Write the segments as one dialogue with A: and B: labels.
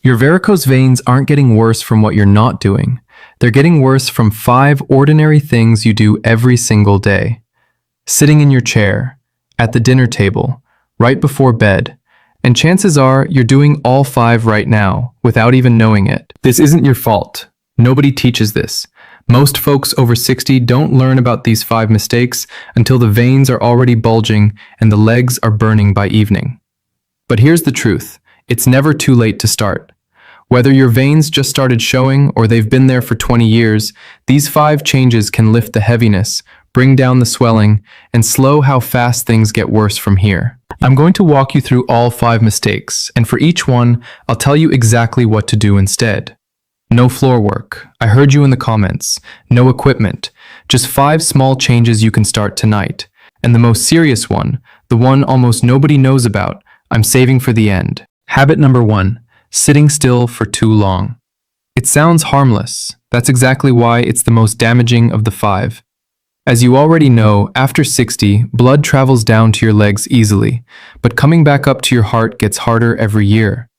A: Your varicose veins aren't getting worse from what you're not doing. They're getting worse from 5 ordinary things you do every single day. Sitting in your chair, at the dinner table, right before bed, and chances are you're doing all 5 right now without even knowing it. This isn't your fault. Nobody teaches this. Most folks over 60 don't learn about these 5 mistakes until the veins are already bulging and the legs are burning by evening. But here's the truth. It's never too late to start. Whether your veins just started showing or they've been there for 20 years, these 5 changes can lift the heaviness, bring down the swelling, and slow how fast things get worse from here. I'm going to walk you through all 5 mistakes, and for each one, I'll tell you exactly what to do instead. No floor work. I heard you in the comments. No equipment. Just 5 small changes you can start tonight. And the most serious one, the one almost nobody knows about, I'm saving for the end. Habit number 1. Sitting still for too long. It sounds harmless. That's exactly why it's the most damaging of the 5. As you already know, after 60, blood travels down to your legs easily, but coming back up to your heart gets harder every year.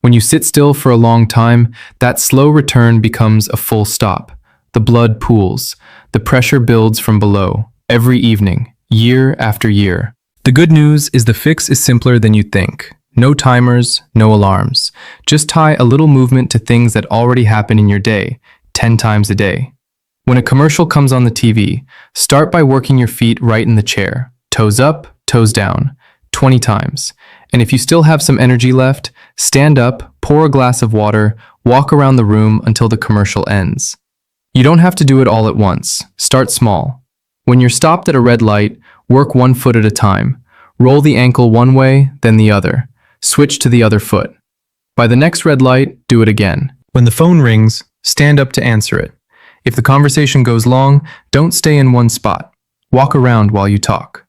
A: When you sit still for a long time, that slow return becomes a full stop. The blood pools. The pressure builds from below, every evening, year after year. The good news is the fix is simpler than you think. No timers, no alarms. Just tie a little movement to things that already happen in your day, 10 times a day. When a commercial comes on the TV, start by working your feet right in the chair, toes up, toes down, 20 times. And if you still have some energy left, stand up, pour a glass of water, walk around the room until the commercial ends. You don't have to do it all at once. Start small. When you're stopped at a red light, work 1 foot at a time. Roll the ankle one way, then the other. Switch to the other foot. By the next red light, do it again. When the phone rings, stand up to answer it. If the conversation goes long, don't stay in one spot. Walk around while you talk.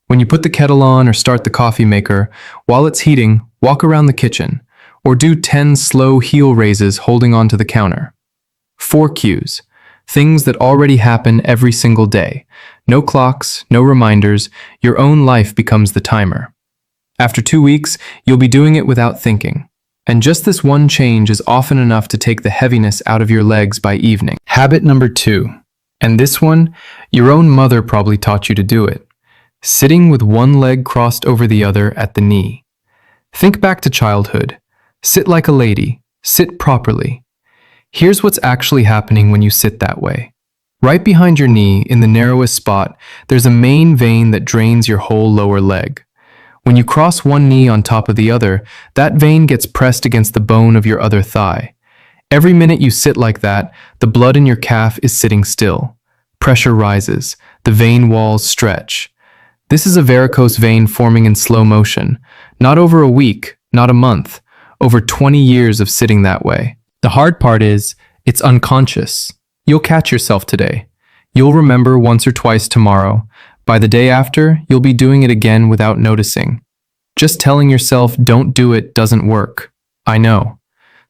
A: When you put the kettle on or start the coffee maker, while it's heating, walk around the kitchen, or do 10 slow heel raises holding onto the counter. 4 cues. Things that already happen every single day. No clocks, no reminders, your own life becomes the timer. After 2 weeks, you'll be doing it without thinking. And just this one change is often enough to take the heaviness out of your legs by evening. Habit number 2. And this one, your own mother probably taught you to do it. Sitting with one leg crossed over the other at the knee. Think back to childhood. Sit like a lady. Sit properly. Here's what's actually happening when you sit that way. Right behind your knee, in the narrowest spot, there's a main vein that drains your whole lower leg. When you cross one knee on top of the other, that vein gets pressed against the bone of your other thigh. Every minute you sit like that, the blood in your calf is sitting still. Pressure rises. The vein walls stretch. This is a varicose vein forming in slow motion. Not over a week, not a month. Over 20 years of sitting that way. The hard part is, it's unconscious. You'll catch yourself today. You'll remember once or twice tomorrow. By the day after, you'll be doing it again without noticing. Just telling yourself don't do it doesn't work. I know.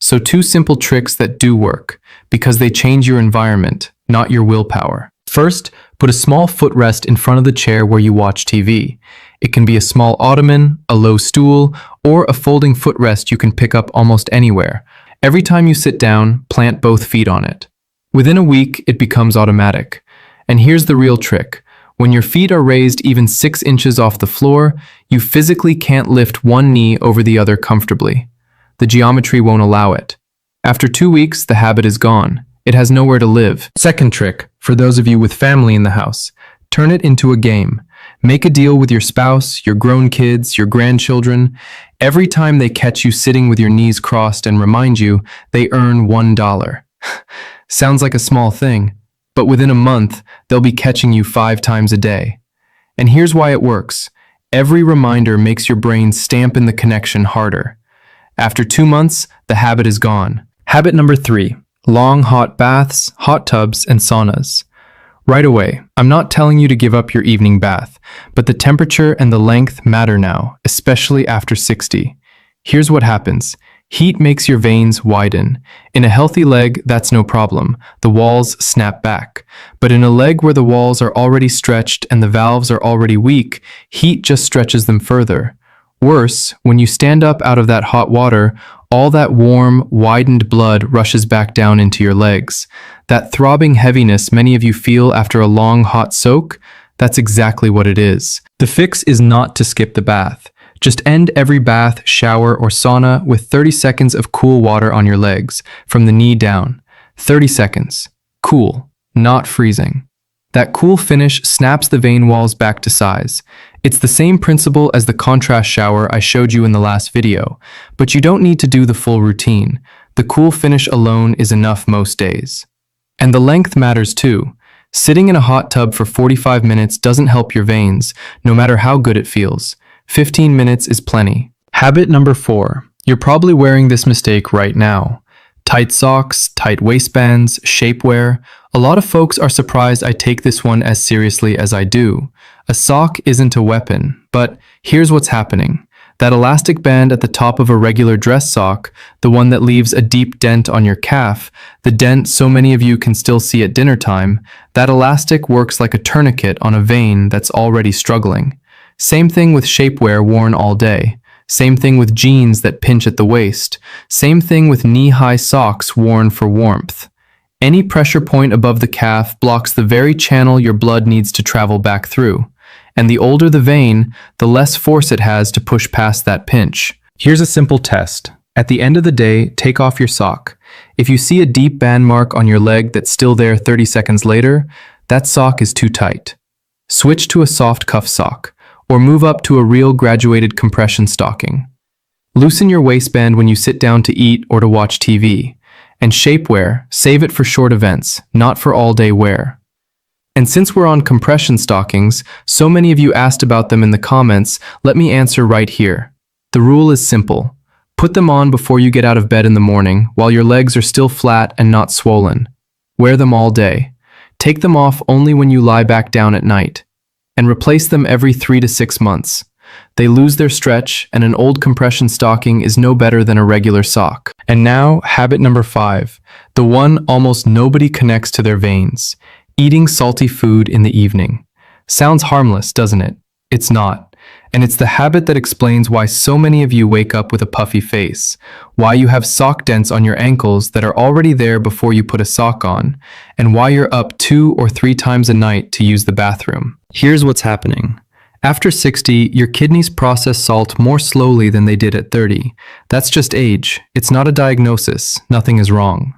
A: So 2 simple tricks that do work, because they change your environment, not your willpower. First, put a small footrest in front of the chair where you watch TV. It can be a small ottoman, a low stool, or a folding footrest you can pick up almost anywhere. Every time you sit down, plant both feet on it. Within a week, it becomes automatic. And here's the real trick. When your feet are raised even 6 inches off the floor, you physically can't lift one knee over the other comfortably. The geometry won't allow it. After 2 weeks, the habit is gone. It has nowhere to live. Second trick, for those of you with family in the house, turn it into a game. Make a deal with your spouse, your grown kids, your grandchildren. Every time they catch you sitting with your knees crossed and remind you, they earn $1. Sounds like a small thing. But within a month, they'll be catching you 5 times a day. And here's why it works. Every reminder makes your brain stamp in the connection harder. After 2 months, the habit is gone. Habit number 3. Long hot baths, hot tubs, and saunas. Right away, I'm not telling you to give up your evening bath, but the temperature and the length matter now, especially after 60. Here's what happens. Heat makes your veins widen. In a healthy leg, that's no problem. The walls snap back. But in a leg where the walls are already stretched and the valves are already weak, heat just stretches them further. Worse, when you stand up out of that hot water, all that warm, widened blood rushes back down into your legs. That throbbing heaviness many of you feel after a long hot soak, that's exactly what it is. The fix is not to skip the bath. Just end every bath, shower, or sauna with 30 seconds of cool water on your legs, from the knee down. 30 seconds. Cool, not freezing. That cool finish snaps the vein walls back to size. It's the same principle as the contrast shower I showed you in the last video, but you don't need to do the full routine. The cool finish alone is enough most days. And the length matters too. Sitting in a hot tub for 45 minutes doesn't help your veins, no matter how good it feels. 15 minutes is plenty. Habit number 4. You're probably wearing this mistake right now. Tight socks, tight waistbands, shapewear. A lot of folks are surprised I take this one as seriously as I do. A sock isn't a weapon, but here's what's happening. That elastic band at the top of a regular dress sock, the one that leaves a deep dent on your calf, the dent so many of you can still see at dinner time, that elastic works like a tourniquet on a vein that's already struggling. Same thing with shapewear worn all day. Same thing with jeans that pinch at the waist. Same thing with knee-high socks worn for warmth. Any pressure point above the calf blocks the very channel your blood needs to travel back through. And the older the vein, the less force it has to push past that pinch. Here's a simple test. At the end of the day, take off your sock. If you see a deep band mark on your leg that's still there 30 seconds later, that sock is too tight. Switch to a soft cuff sock, or move up to a real graduated compression stocking. Loosen your waistband when you sit down to eat or to watch TV. And shapewear, save it for short events, not for all-day wear. And since we're on compression stockings, so many of you asked about them in the comments, let me answer right here. The rule is simple. Put them on before you get out of bed in the morning, while your legs are still flat and not swollen. Wear them all day. Take them off only when you lie back down at night. And replace them every 3 to 6 months. They lose their stretch, and an old compression stocking is no better than a regular sock. And now, habit number 5, the one almost nobody connects to their veins. Eating salty food in the evening. Sounds harmless, doesn't it? It's not. And it's the habit that explains why so many of you wake up with a puffy face, why you have sock dents on your ankles that are already there before you put a sock on, and why you're up 2 or 3 times a night to use the bathroom. Here's what's happening. After 60, your kidneys process salt more slowly than they did at 30. That's just age. It's not a diagnosis. Nothing is wrong.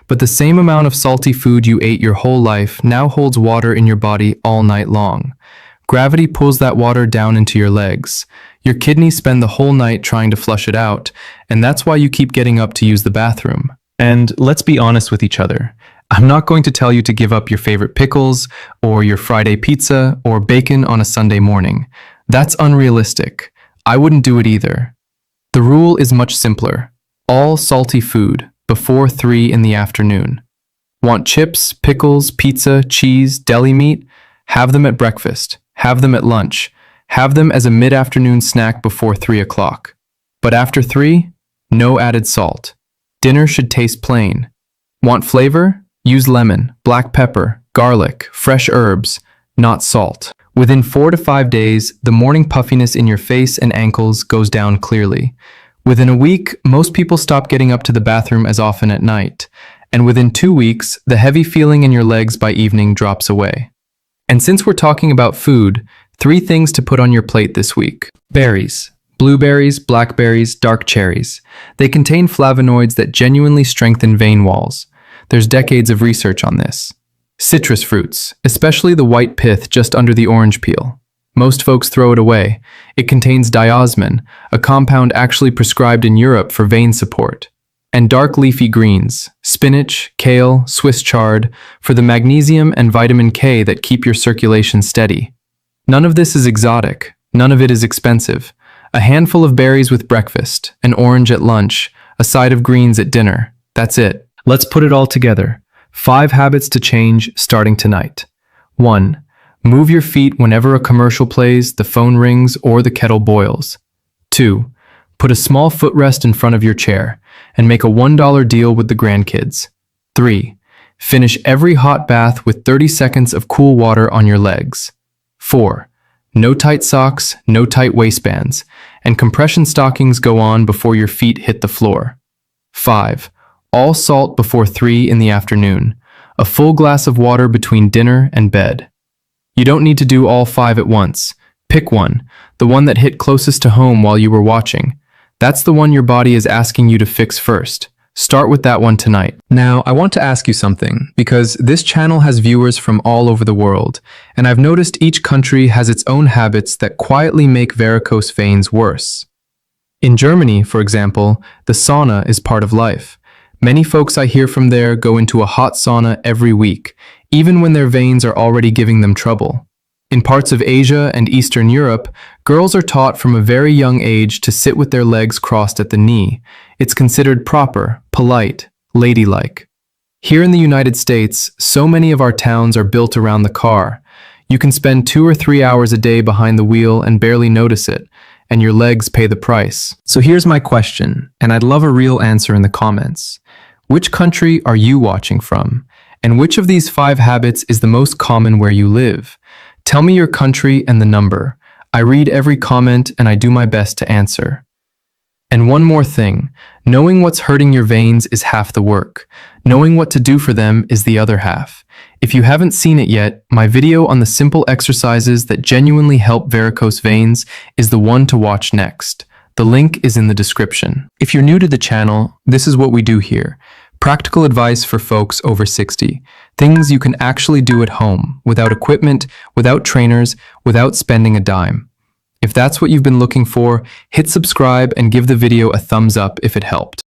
A: But the same amount of salty food you ate your whole life now holds water in your body all night long. Gravity pulls that water down into your legs. Your kidneys spend the whole night trying to flush it out, and that's why you keep getting up to use the bathroom. And let's be honest with each other. I'm not going to tell you to give up your favorite pickles, or your Friday pizza, or bacon on a Sunday morning. That's unrealistic. I wouldn't do it either. The rule is much simpler. All salty food before 3 in the afternoon. Want chips, pickles, pizza, cheese, deli meat? Have them at breakfast. Have them at lunch. Have them as a mid-afternoon snack before 3 o'clock. But after 3, no added salt. Dinner should taste plain. Want flavor? Use lemon, black pepper, garlic, fresh herbs, not salt. Within 4 to 5 days, the morning puffiness in your face and ankles goes down clearly. Within a week, most people stop getting up to the bathroom as often at night. And within 2 weeks, the heavy feeling in your legs by evening drops away. And since we're talking about food, 3 things to put on your plate this week. Berries. Blueberries, blackberries, dark cherries. They contain flavonoids that genuinely strengthen vein walls. There's decades of research on this. Citrus fruits, especially the white pith just under the orange peel. Most folks throw it away. It contains diosmin, a compound actually prescribed in Europe for vein support. And dark leafy greens, spinach, kale, Swiss chard, for the magnesium and vitamin K that keep your circulation steady. None of this is exotic. None of it is expensive. A handful of berries with breakfast, an orange at lunch, a side of greens at dinner. That's it. Let's put it all together. 5 habits to change starting tonight. 1. Move your feet whenever a commercial plays, the phone rings, or the kettle boils. 2. Put a small footrest in front of your chair and make a $1 deal with the grandkids. 3. Finish every hot bath with 30 seconds of cool water on your legs. 4. No tight socks, no tight waistbands, and compression stockings go on before your feet hit the floor. 5. All salt before 3 in the afternoon. A full glass of water between dinner and bed. You don't need to do all 5 at once. Pick one, the one that hit closest to home while you were watching. That's the one your body is asking you to fix first. Start with that one tonight. Now, I want to ask you something, because this channel has viewers from all over the world, and I've noticed each country has its own habits that quietly make varicose veins worse. In Germany, for example, the sauna is part of life. Many folks I hear from there go into a hot sauna every week, even when their veins are already giving them trouble. In parts of Asia and Eastern Europe, girls are taught from a very young age to sit with their legs crossed at the knee. It's considered proper, polite, ladylike. Here in the United States, so many of our towns are built around the car. You can spend 2 or 3 hours a day behind the wheel and barely notice it, and your legs pay the price. So here's my question, and I'd love a real answer in the comments. Which country are you watching from? And which of these 5 habits is the most common where you live? Tell me your country and the number. I read every comment and I do my best to answer. And one more thing, knowing what's hurting your veins is half the work. Knowing what to do for them is the other half. If you haven't seen it yet, my video on the simple exercises that genuinely help varicose veins is the one to watch next. The link is in the description. If you're new to the channel, this is what we do here. Practical advice for folks over 60. Things you can actually do at home, without equipment, without trainers, without spending a dime. If that's what you've been looking for, hit subscribe and give the video a thumbs up if it helped.